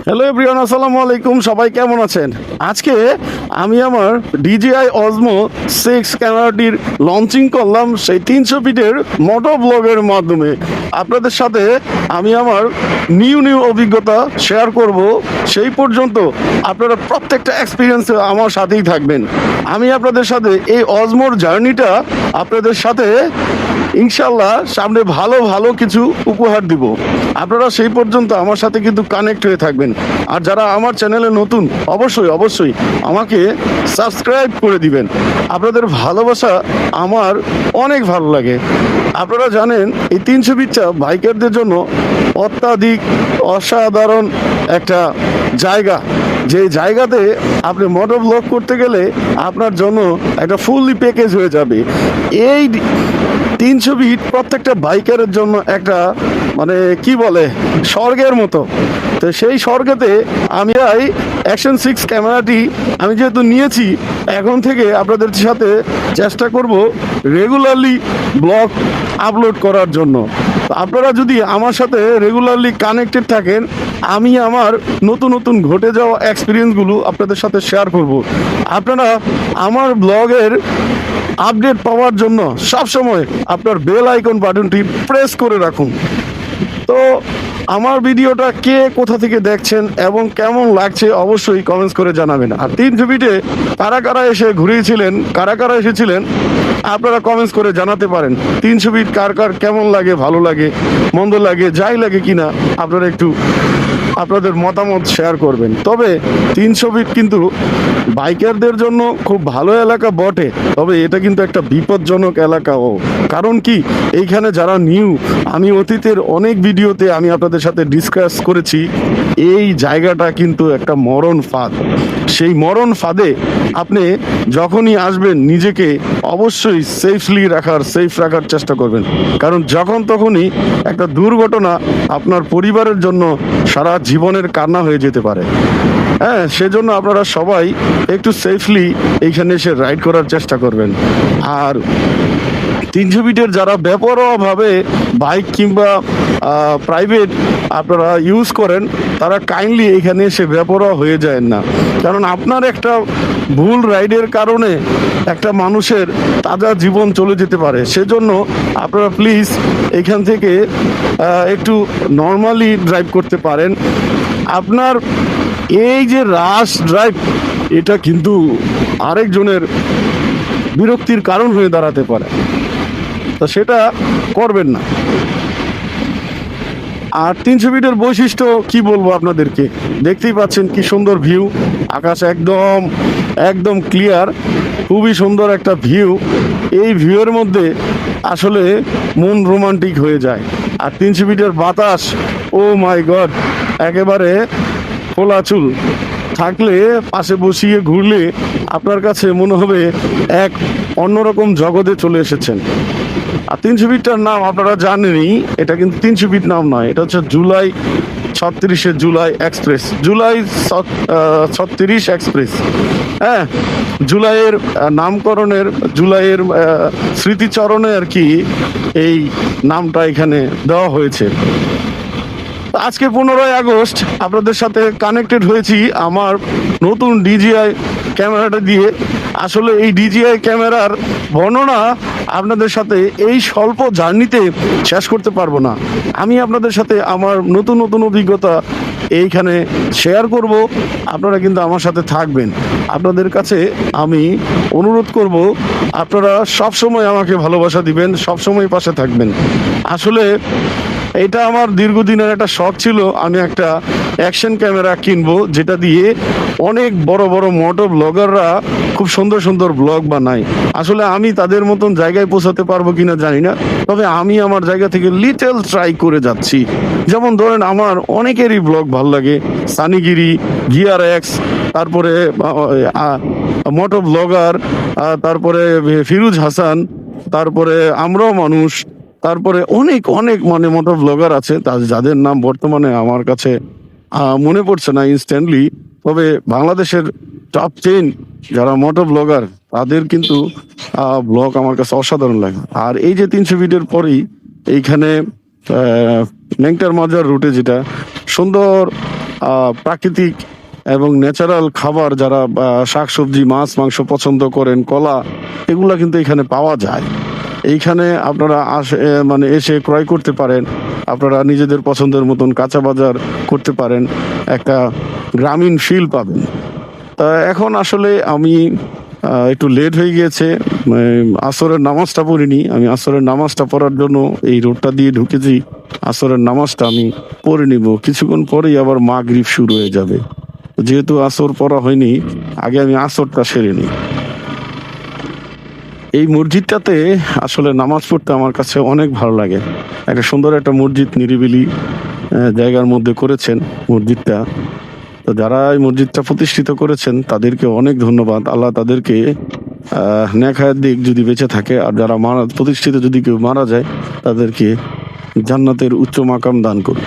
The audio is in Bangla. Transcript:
হ্যালো এভরিওয়ান, আসসালামু আলাইকুম। সবাই কেমন আছেন? আজকে আমি আমার DJI Osmo 6 ক্যামেরাটির লঞ্চিং করলাম সেই 300 ফিটের মোটো ব্লগের মাধ্যমে। আপনাদের সাথে আমি আমার নিউ অভিজ্ঞতা শেয়ার করব। সেই পর্যন্ত আপনারা প্রত্যেকটা এক্সপিরিয়েন্সে আমার সাথেই থাকবেন। আমি আপনাদের সাথে এই অজমোর জার্নিটা আপনাদের সাথে ইনশাল্লাহ সামনে ভালো ভালো কিছু উপহার দিব। আপনারা সেই পর্যন্ত আমার সাথে কিন্তু কানেক্ট হয়ে থাকবেন। আর যারা আমার চ্যানেলে নতুন, অবশ্যই আমাকে সাবস্ক্রাইব করে দিবেন। আপনাদের ভালোবাসা আমার অনেক ভালো লাগে। আপনারা জানেন এই 300 ফিটটা বাইকারদের জন্য অত্যাধিক অসাধারণ একটা জায়গা, যে জায়গাতে আপনি মোটর ব্লগ করতে গেলে আপনার জন্য একটা ফুললি প্যাকেজ হয়ে যাবে। এই 300 ফিট প্রত্যেকটা বাইকারের জন্য একটা মানে কি বলে স্বর্গের মতো। তো সেই স্বর্গেতে আমি অ্যাকশন 6 ক্যামেরাটি আমি যেহেতু নিয়েছি, এখন থেকে আপনাদের সাথে চেষ্টা করব রেগুলারলি ব্লগ আপলোড করার জন্য। আপনারা যদি আমার সাথে রেগুলারলি কানেক্টেড থাকেন, আমি আমার নতুন ঘটে যাওয়া এক্সপিরিয়েন্সগুলো আপনাদের সাথে শেয়ার করব। আপনারা আমার ব্লগের আপডেট পাওয়ার জন্য সবসময় আপনার বেল আইকন বাটনটি প্রেস করে রাখুন। তো আমার ভিডিওটা কে কোথা থেকে দেখছেন এবং কেমন লাগছে অবশ্যই কমেন্টস করে জানাবেন। আর 300 ফিটে কারা এসে ঘুরিয়েছিলেন, কারা এসেছিলেন, আপনারা কমেন্টস করে জানাতে পারেন। 300 ফিট কার কেমন লাগে, ভালো লাগে, মন্দ লাগে, যাই লাগে কিনা, আপনারা একটু আপনাদের মতামত শেয়ার করবেন। তবে 300 ফিট কিন্তু বাইকারদের জন্য খুব ভালো এলাকা বটে, তবে এটা কিন্তু একটা বিপজ্জনক এলাকাও। কারণ কি, এইখানে যারা নিউ, আমি অতীতের অনেক ভিডিওতে আমি আপনাদের সাথে ডিসকাস করেছি, এই জায়গাটা কিন্তু একটা মরণ ফাঁদ। সেই মরণ ফাঁদে আপনি যখনই আসবেন নিজেকে অবশ্যই সেফ রাখার চেষ্টা করবেন। কারণ যখন তখনই একটা দুর্ঘটনা আপনার পরিবারের জন্য সারা জীবনের কান্না হয়ে যেতে পারে। হ্যাঁ, সেজন্য আপনারা সবাই একটু সেফলি এইখানে এসে রাইড করার চেষ্টা করবেন। আর 300 ফিটের যারা বেপরোয়াভাবে বাইক কিংবা প্রাইভেট আপনারা ইউজ করেন, তারা কাইন্ডলি এখানে এসে বেপরোয়া হয়ে যায় না। কারণ আপনার একটা ভুল রাইডের কারণে একটা মানুষের তাজা জীবন চলে যেতে পারে। সেজন্য আপনারা প্লিজ এখান থেকে একটু নর্মালি ড্রাইভ করতে পারেন। আপনার এই যে রাশ ড্রাইভ, এটা কিন্তু আরেকজনের বিরক্তির কারণ হয়ে দাঁড়াতে পারে, তো সেটা করবেন না। আর 300 ফিটের বৈশিষ্ট্য কি বলবো আপনাদেরকে, দেখতেই পাচ্ছেন কি সুন্দর ভিউ, আকাশ একদম ক্লিয়ার, খুবই সুন্দর একটা ভিউ। এই ভিউয়ের মধ্যে আসলে মন রোমান্টিক হয়ে যায়। আর 300 ফিটের বাতাস, ও মাই গড, একেবারে খোলা চুল থাকলে পাশে বসিয়ে ঘুরলে আপনার কাছে মনে হবে এক অন্যরকম জগতে চলে এসেছেন। আর 300 ফিটটার নাম আপনারা জানেনই, এটা কিন্তু 300 ফিট নাম নয়, এটা হচ্ছে জুলাই 36 এক্সপ্রেস, জুলাই 36 এক্সপ্রেস। হ্যাঁ, জুলাইয়ের নামকরণের, জুলাইয়ের স্মৃতিচরণে আর কি এই নামটা এখানে দেওয়া হয়েছে। আজকে 15ই আগস্ট আপনাদের সাথে কানেক্টেড হয়েছি আমার নতুন DJI ক্যামেরাটা দিয়ে। আসলে এই DJI ক্যামেরার বর্ণনা আপনাদের সাথে এই স্বল্প জার্নিতে শেষ করতে পারবো না। আমি আপনাদের সাথে আমার নতুন অভিজ্ঞতা এইখানে শেয়ার করব। আপনারা কিন্তু আমার সাথে থাকবেন। আপনাদের কাছে আমি অনুরোধ করব, আপনারা সবসময় আমাকে ভালোবাসা দিবেন, সবসময় পাশে থাকবেন। আসলে এটা আমার দীর্ঘদিনের একটা শখ ছিল, আমি একটা অ্যাকশন ক্যামেরা কিনবো, যেটা দিয়ে অনেক বড় মোটো ব্লগাররা খুব সুন্দর ব্লগ বানায়। আসলে আমি তাদের মতন জায়গায় পৌঁছাতে পারবো কিনা জানি না, তবে আমি আমার জায়গা থেকে লিটল ট্রাই করে যাচ্ছি। যেমন ধরেন, আমার অনেকেরই ব্লগ ভালো লাগে, সানিগিরি, গিয়ার এক্স, তারপরে মোটো ব্লগার, তারপরে ফিরোজ হাসান, তারপরে আমরাও মানুষ, তারপরে অনেক মানে মোটর ব্লগার আছে, যাদের নাম বর্তমানে আমার কাছে মনে পড়ছে না ইনস্ট্যান্টলি। তবে বাংলাদেশের টপ 10 যারা মোটর ব্লগার, তাদের কিন্তু ব্লগ আমার কাছে অসাধারণ লাগে। আর এই যে 300 ফিটের পরেই এইখানে নেংটার মাজার রুটে যেটা সুন্দর প্রাকৃতিক এবং ন্যাচারাল খাবার, যারা শাকসবজি, মাছ, মাংস পছন্দ করেন, কলা, এগুলা কিন্তু এখানে পাওয়া যায়। এইখানে আপনারা মানে এসে ক্রয় করতে পারেন। আপনারা নিজেদের পছন্দের মতন কাঁচা বাজার করতে পারেন, একটা গ্রামীণ ফিল পাবেন। তা এখন আসলে আমি একটু লেট হয়ে গিয়েছে, আসরের নামাজটা পড়িনি। আমি আসরের নামাজটা পড়ার জন্য এই রোডটা দিয়ে ঢুকেছি। আসরের নামাজটা আমি পড়ে নিব, কিছুক্ষণ পরেই আবার মাগরিব শুরু হয়ে যাবে। যেহেতু আসর পড়া হয়নি, আগে আমি আসরটা সেরে নিই। এই মসজিদটাতে আসলে নামাজ পড়তে আমার কাছে অনেক ভালো লাগে। একটা সুন্দর একটা মসজিদ, নিরিবিলি জায়গার মধ্যে করেছেন মসজিদটা। তো যারা এই মসজিদটা প্রতিষ্ঠিত করেছেন তাদেরকে অনেক ধন্যবাদ। আল্লাহ তাদেরকে নেক হায়াত দিক যদি বেঁচে থাকে, আর যারা প্রতিষ্ঠিত যদি কেউ মারা যায় তাদেরকে জান্নাতের উচ্চ মাকাম দান করুন।